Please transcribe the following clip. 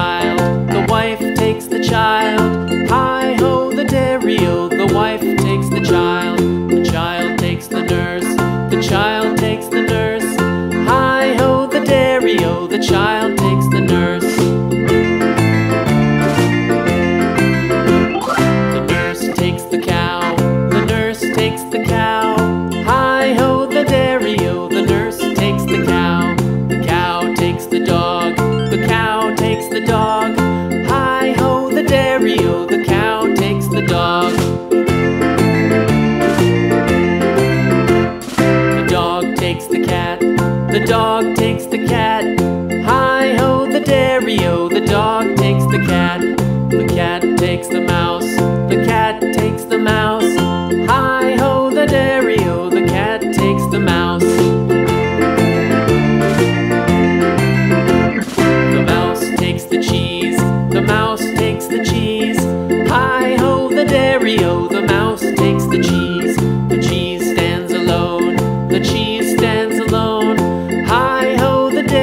child, the wife takes the child. Hi-ho, the dairy-o, the wife takes the child takes the nurse, the child takes the nurse. Hi-ho, the dairy-o, the child takes the nurse. The nurse takes the cow, the nurse takes the cow. Hi-ho, the dairy-o, the nurse takes the cow. The cow takes the dog, the cow takes the dog. Hi-ho, the dairy-o, the cow takes the dog. The dog takes the cat, the dog takes the cat. Hi-ho, the dairy-o, the dog takes the cat. The cat takes the mouse,